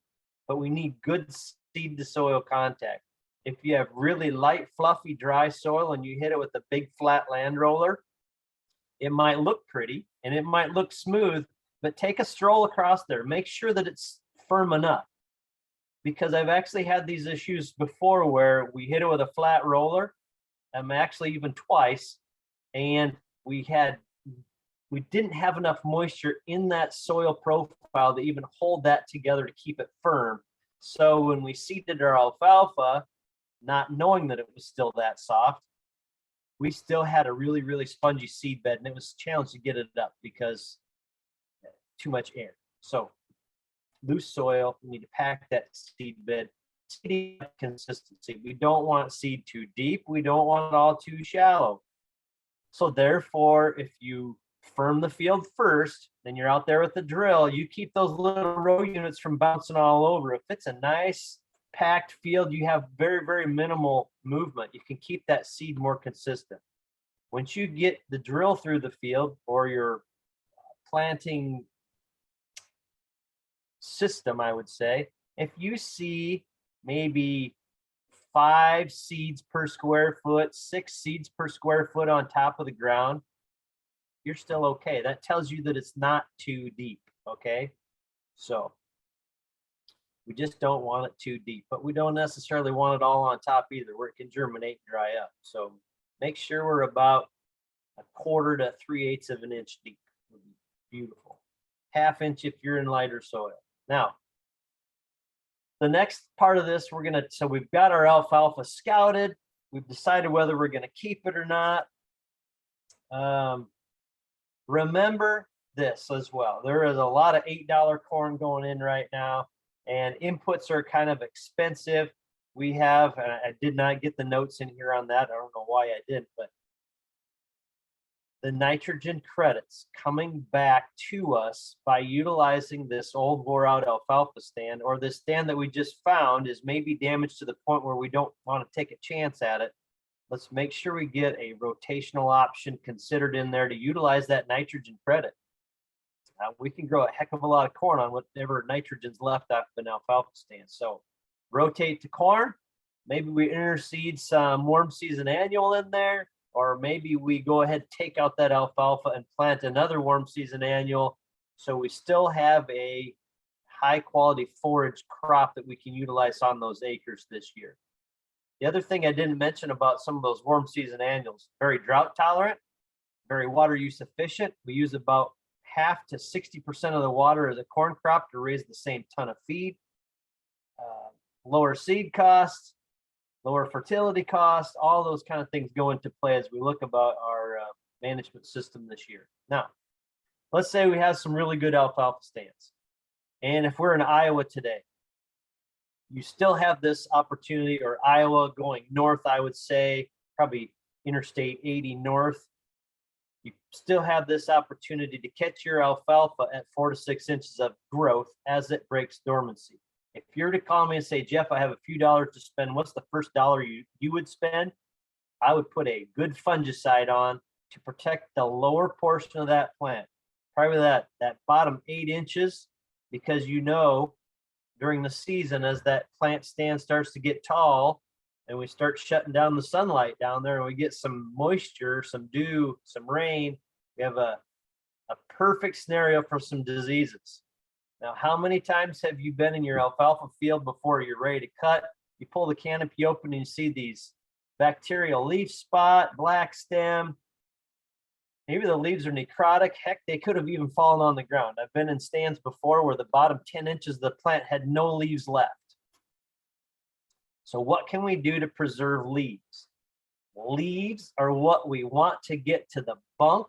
But we need good seed to soil contact. If you have really light, fluffy, dry soil and you hit it with a big flat land roller, it might look pretty and it might look smooth, but take a stroll across there. Make sure that it's firm enough, because I've actually had these issues before where we hit it with a flat roller, actually even twice, and we didn't have enough moisture in that soil profile to even hold that together to keep it firm. So when we seeded our alfalfa, not knowing that it was still that soft, we still had a really, really spongy seed bed, and it was a challenge to get it up because too much air. So loose soil, we need to pack that seed bed. Seed consistency. We don't want seed too deep. We don't want it all too shallow. So therefore, if you firm the field first, then you're out there with the drill, you keep those little row units from bouncing all over. If it's a nice packed field, you have very, very minimal movement. You can keep that seed more consistent. Once you get the drill through the field or your planting system, I would say, if you see maybe 5 seeds per square foot, 6 seeds per square foot on top of the ground, you're still okay. That tells you that it's not too deep, okay? So we just don't want it too deep, but we don't necessarily want it all on top either, where it can germinate and dry up. So make sure we're about 1/4 to 3/8 of an inch deep. Beautiful. 1/2 inch if you're in lighter soil. Now, the next part of this, so we've got our alfalfa scouted. We've decided whether we're gonna keep it or not. Remember this as well. There is a lot of $8 corn going in right now, and inputs are kind of expensive. We have, and I did not get the notes in here on that. I don't know why I didn't, but the nitrogen credits coming back to us by utilizing this old wore out alfalfa stand, or this stand that we just found is maybe damaged to the point where we don't want to take a chance at it. Let's make sure we get a rotational option considered in there to utilize that nitrogen credit. We can grow a heck of a lot of corn on whatever nitrogen's left off of an alfalfa stand. So rotate to corn. Maybe we interseed some warm season annual in there, or maybe we go ahead and take out that alfalfa and plant another warm season annual, so we still have a high quality forage crop that we can utilize on those acres this year. The other thing I didn't mention about some of those warm season annuals, very drought tolerant, very water use efficient. We use about 50% to 60% of the water as a corn crop to raise the same ton of feed. Lower seed costs, lower fertility costs, all those kind of things go into play as we look about our management system this year. Now, let's say we have some really good alfalfa stands. And if we're in Iowa today, you still have this opportunity, or Iowa going north, I would say, probably Interstate 80 north. you still have this opportunity to catch your alfalfa at 4 to 6 inches of growth as it breaks dormancy. If you're to call me and say, Jeff, I have a few dollars to spend, what's the first dollar you would spend? I would put a good fungicide on to protect the lower portion of that plant, probably that bottom 8 inches, because during the season, as that plant stand starts to get tall and we start shutting down the sunlight down there and we get some moisture, some dew, some rain, we have a perfect scenario for some diseases. Now, how many times have you been in your alfalfa field before you're ready to cut? You pull the canopy open and you see these bacterial leaf spot, black stem. Maybe the leaves are necrotic. Heck, they could have even fallen on the ground. I've been in stands before where the bottom 10 inches of the plant had no leaves left. So what can we do to preserve leaves? Leaves are what we want to get to the bunk,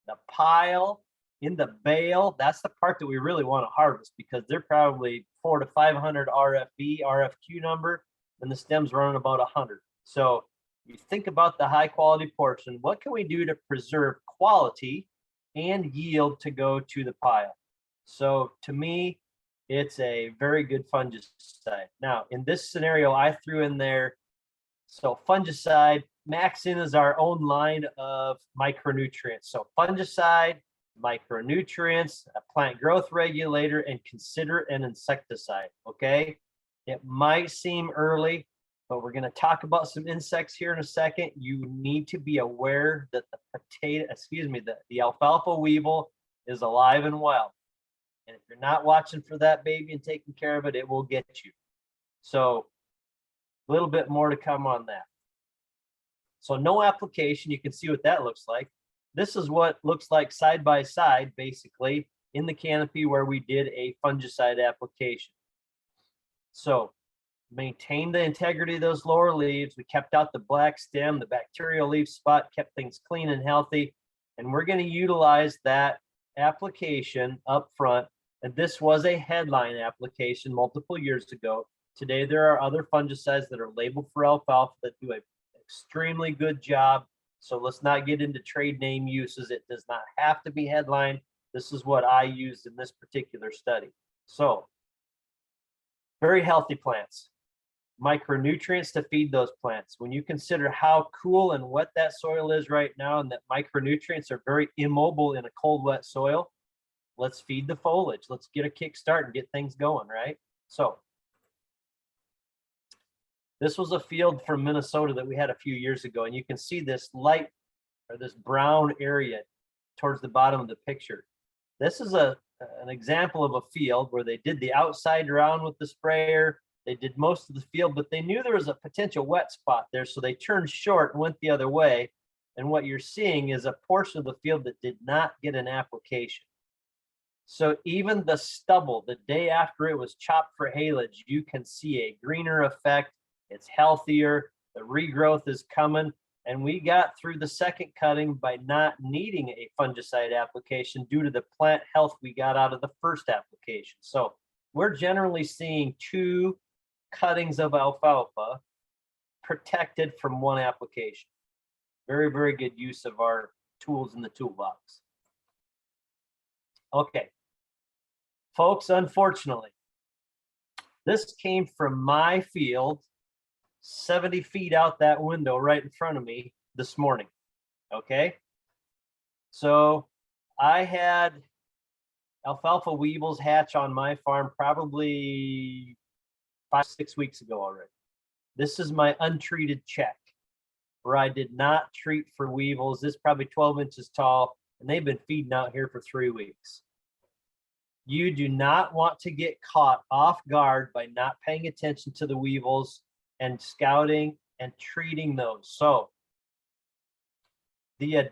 the pile, in the bale. That's the part that we really want to harvest because they're probably 400 to 500 RFB, RFQ number, and the stem's running about 100. So you think about the high quality portion, what can we do to preserve quality and yield to go to the pile? So to me, it's a very good fungicide. Now, in this scenario, I threw in there, so fungicide, Maxin is our own line of micronutrients. So fungicide, micronutrients, a plant growth regulator, and consider an insecticide, okay? It might seem early, but we're going to talk about some insects here in a second. You need to be aware that the alfalfa weevil is alive and well. And if you're not watching for that baby and taking care of it, it will get you. So a little bit more to come on that. So no application, you can see what that looks like. This is what looks like side by side, basically, in the canopy where we did a fungicide application. So maintain the integrity of those lower leaves. We kept out the black stem, the bacterial leaf spot, kept things clean and healthy. And we're going to utilize that application up front. And this was a headline application multiple years ago. Today, there are other fungicides that are labeled for alfalfa that do an extremely good job. So let's not get into trade name uses. It does not have to be headline. This is what I used in this particular study. So very healthy plants, micronutrients to feed those plants. When you consider how cool and wet that soil is right now, and that micronutrients are very immobile in a cold, wet soil, let's feed the foliage. Let's get a kickstart and get things going, right? So this was a field from Minnesota that we had a few years ago, and you can see this light or this brown area towards the bottom of the picture. This is an example of a field where they did the outside round with the sprayer. They did most of the field, but they knew there was a potential wet spot there, so they turned short and went the other way. And what you're seeing is a portion of the field that did not get an application. So even the stubble, the day after it was chopped for haylage, you can see a greener effect. It's healthier, the regrowth is coming, and we got through the second cutting by not needing a fungicide application due to the plant health we got out of the first application. So we're generally seeing 2 cuttings of alfalfa protected from 1 application. Very, very good use of our tools in the toolbox. Okay, folks, unfortunately, this came from my field 70 feet out that window right in front of me this morning. Okay, so I had alfalfa weevils hatch on my farm probably 5-6 weeks ago already. This is my untreated check where I did not treat for weevils. This is probably 12 inches tall, and they've been feeding out here for 3 weeks. You do not want to get caught off guard by not paying attention to the weevils and scouting and treating those. So the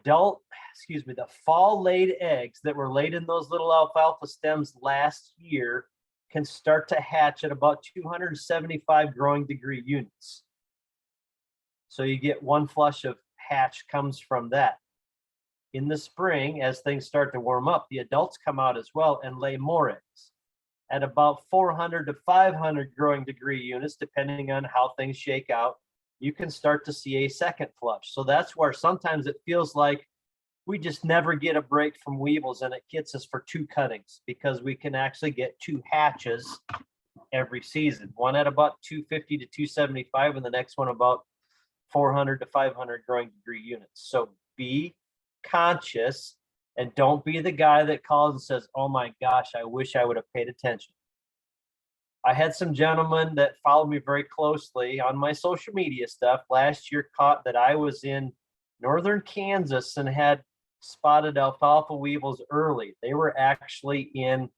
fall laid eggs that were laid in those little alfalfa stems last year can start to hatch at about 275 growing degree units. So you get 1 flush of hatch comes from that. In the spring, as things start to warm up, the adults come out as well and lay more eggs. At about 400 to 500 growing degree units, depending on how things shake out, you can start to see a second flush. So that's where sometimes it feels like we just never get a break from weevils, and it gets us for 2 cuttings because we can actually get 2 hatches every season. One at about 250 to 275 and the next one about 400 to 500 growing degree units. So be conscious and don't be the guy that calls and says, oh my gosh, I wish I would have paid attention. I had some gentlemen that followed me very closely on my social media stuff last year caught that I was in northern Kansas and had spotted alfalfa weevils early. They were actually in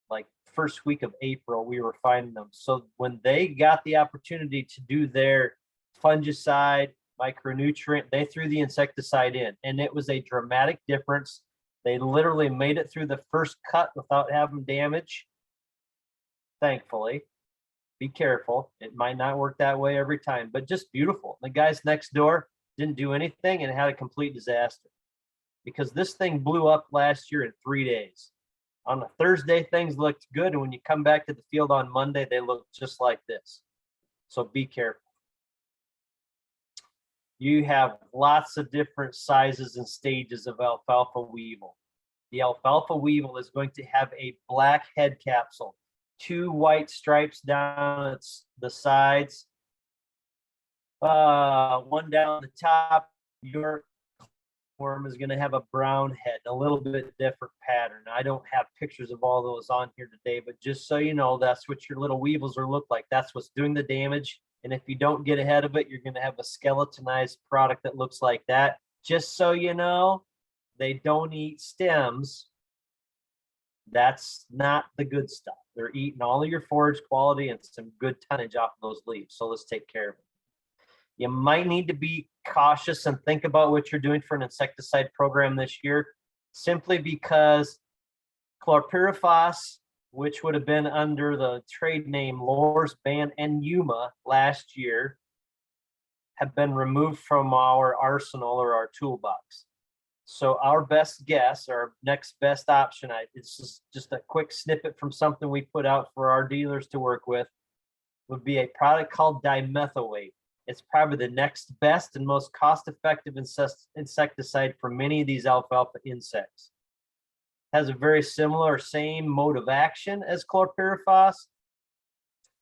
like first week of April, we were finding them. So when they got the opportunity to do their fungicide, micronutrient, they threw the insecticide in, and it was a dramatic difference. They literally made it through the first cut without having damage. Thankfully, be careful. It might not work that way every time, but just beautiful. The guys next door didn't do anything and had a complete disaster because this thing blew up last year in 3 days. On a Thursday, things looked good. And when you come back to the field on Monday, they look just like this. So be careful. You have lots of different sizes and stages of alfalfa weevil. The alfalfa weevil is going to have a black head capsule, 2 white stripes down the sides, one down the top. Your worm is going to have a brown head, a little bit different pattern. I don't have pictures of all those on here today, but just so you know, that's what your little weevils are look like. That's what's doing the damage. And if you don't get ahead of it, you're going to have a skeletonized product that looks like that. Just so you know, they don't eat stems. That's not the good stuff. They're eating all of your forage quality and some good tonnage off of those leaves. So let's take care of it. You might need to be cautious and think about what you're doing for an insecticide program this year, simply because chlorpyrifos, which would have been under the trade name Lorsban and Yuma last year, have been removed from our arsenal or our toolbox. So our best guess, our next best option, this is just a quick snippet from something we put out for our dealers to work with, would be a product called dimethylate. It's probably the next best and most cost-effective insecticide for many of these alfalfa insects. Has a very similar, same mode of action as chlorpyrifos.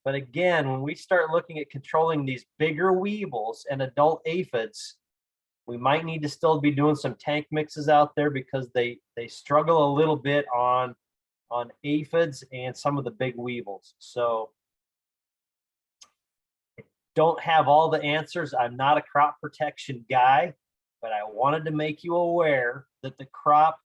But again, when we start looking at controlling these bigger weevils and adult aphids, we might need to still be doing some tank mixes out there because they struggle a little bit on aphids and some of the big weevils. So don't have all the answers. I'm not a crop protection guy, but I wanted to make you aware that the crop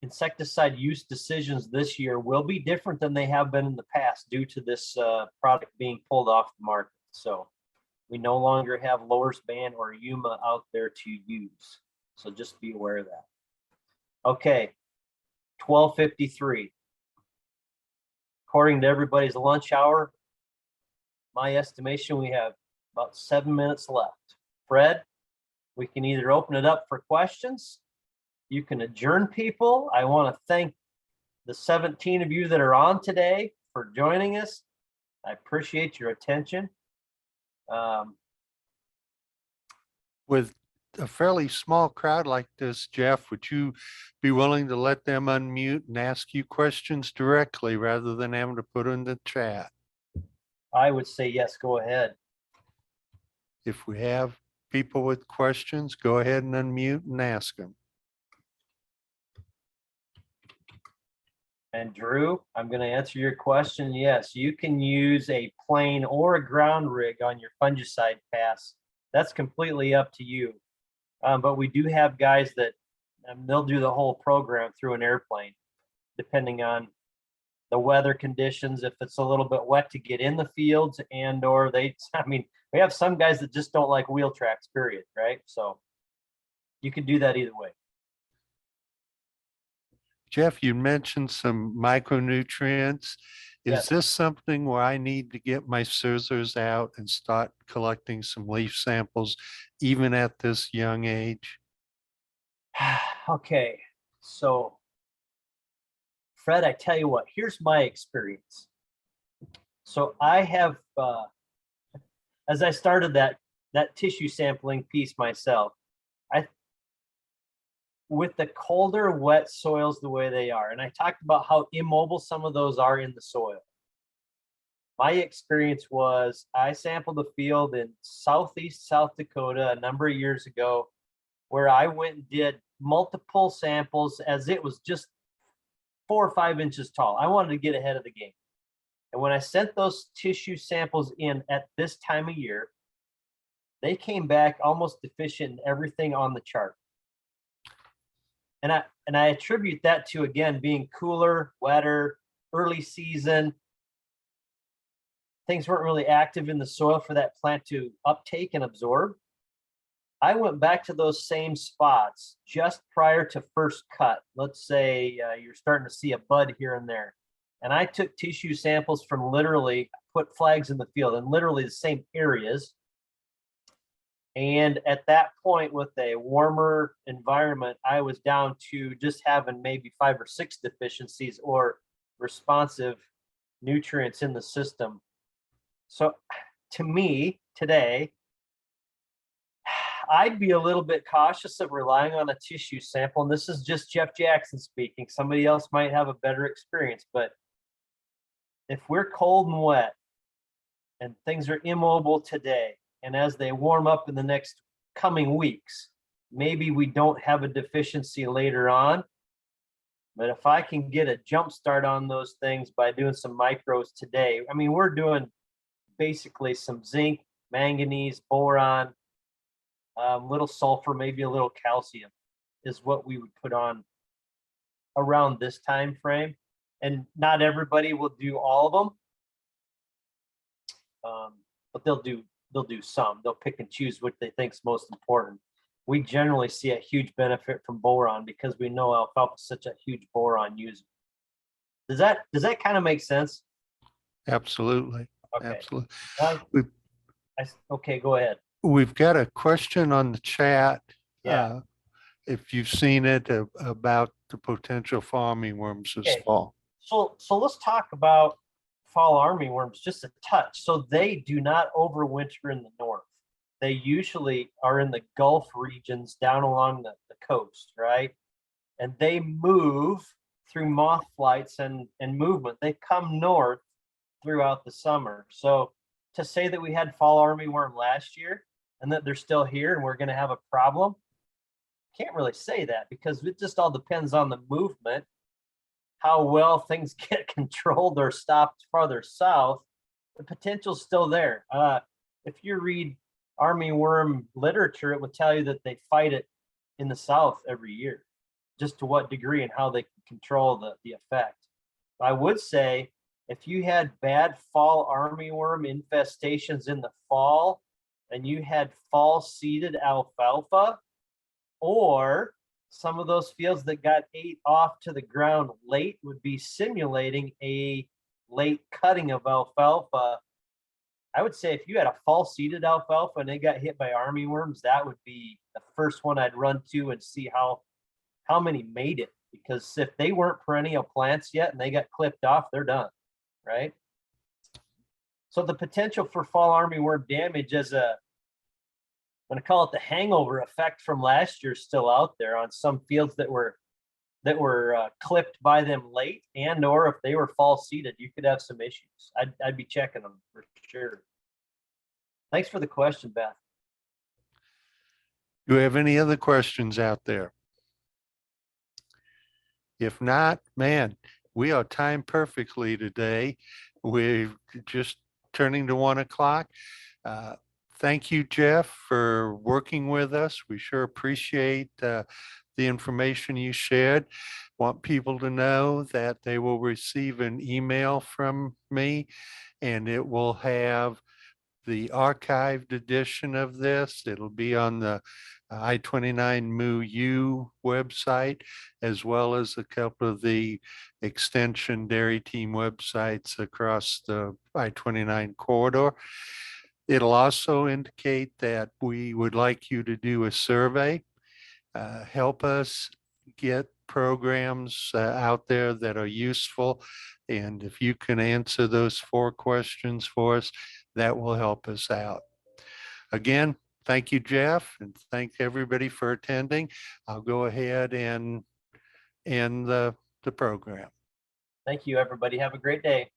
insecticide use decisions this year will be different than they have been in the past due to this product being pulled off the market. So we no longer have Lorsban or Yuma out there to use. So just be aware of that. Okay, 12:53. According to everybody's lunch hour, my estimation, we have about 7 minutes left. Fred, we can either open it up for questions. You can adjourn people. I want to thank the 17 of you that are on today for joining us. I appreciate your attention. With a fairly small crowd like this, Jeff, would you be willing to let them unmute and ask you questions directly rather than having to put in the chat? I would say yes, go ahead. If we have people with questions, go ahead and unmute and ask them. And Drew, I'm going to answer your question. Yes, you can use a plane or a ground rig on your fungicide pass. That's completely up to you. But we do have guys that they'll do the whole program through an airplane, depending on the weather conditions. If it's a little bit wet to get in the fields or we have some guys that just don't like wheel tracks, period, right? So you can do that either way. Jeff, you mentioned some micronutrients. Is Yes. this something where I need to get my scissors out and start collecting some leaf samples even at this young age? Okay, so Fred, I tell you what, here's my experience. So I have, as I started that tissue sampling piece myself, with the colder, wet soils the way they are, and I talked about how immobile some of those are in the soil. My experience was I sampled a field in southeast South Dakota a number of years ago where I went and did multiple samples as it was just 4 or 5 inches tall. I wanted to get ahead of the game. And when I sent those tissue samples in at this time of year, they came back almost deficient in everything on the chart. And I attribute that to, again, being cooler, wetter, early season. Things weren't really active in the soil for that plant to uptake and absorb. I went back to those same spots just prior to first cut. Let's say you're starting to see a bud here and there. And I took tissue samples from literally, put flags in the field in literally the same areas. And at that point, with a warmer environment, I was down to just having maybe 5 or 6 deficiencies or responsive nutrients in the system. So to me today, I'd be a little bit cautious of relying on a tissue sample. And this is just Jeff Jackson speaking. Somebody else might have a better experience. But if we're cold and wet and things are immobile today, and as they warm up in the next coming weeks, maybe we don't have a deficiency later on. But if I can get a jump start on those things by doing some micros today, I mean, we're doing basically some zinc, manganese, boron, little sulfur, maybe a little calcium is what we would put on around this time frame. And not everybody will do all of them, but they'll do some. They'll pick and choose what they think is most important. We generally see a huge benefit from boron because we know alfalfa is such a huge boron user. Does that kind of make sense? Absolutely. Okay. Absolutely. Okay, go ahead. We've got a question on the chat. Yeah. If you've seen it about the potential fall armyworms this fall. So let's talk about fall armyworms just a touch. So they do not overwinter in the north. They usually are in the Gulf regions down along the coast, right? And they move through moth flights and movement. They come north throughout the summer. So to say that we had fall armyworm last year and that they're still here and we're going to have a problem, can't really say that because it just all depends on the movement, how well things get controlled or stopped farther south. The potential's still there. If you read armyworm literature, it would tell you that they fight it in the south every year. Just to what degree and how they can control the effect. I would say if you had bad fall armyworm infestations in the fall and you had fall seeded alfalfa, or some of those fields that got ate off to the ground late would be simulating a late cutting of alfalfa. I would say if you had a fall seeded alfalfa and they got hit by armyworms, that would be the first one I'd run to and see how many made it. Because if they weren't perennial plants yet and they got clipped off, they're done, right? So the potential for fall armyworm damage as I'm going to call it the hangover effect from last year, still out there on some fields that were clipped by them late, and or if they were fall seeded, you could have some issues. I'd be checking them for sure. Thanks for the question, Beth. Do you have any other questions out there? If not, man, we are timed perfectly today. We're just turning to 1 o'clock. Thank you, Jeff, for working with us. We sure appreciate the information you shared. Want people to know that they will receive an email from me, and it will have the archived edition of this. It'll be on the I-29 MooU website, as well as a couple of the extension dairy team websites across the I-29 corridor. It'll also indicate that we would like you to do a survey, help us get programs out there that are useful. And if you can answer those 4 questions for us, that will help us out. Again, thank you, Jeff, and thank everybody for attending. I'll go ahead and end the program. Thank you, everybody. Have a great day.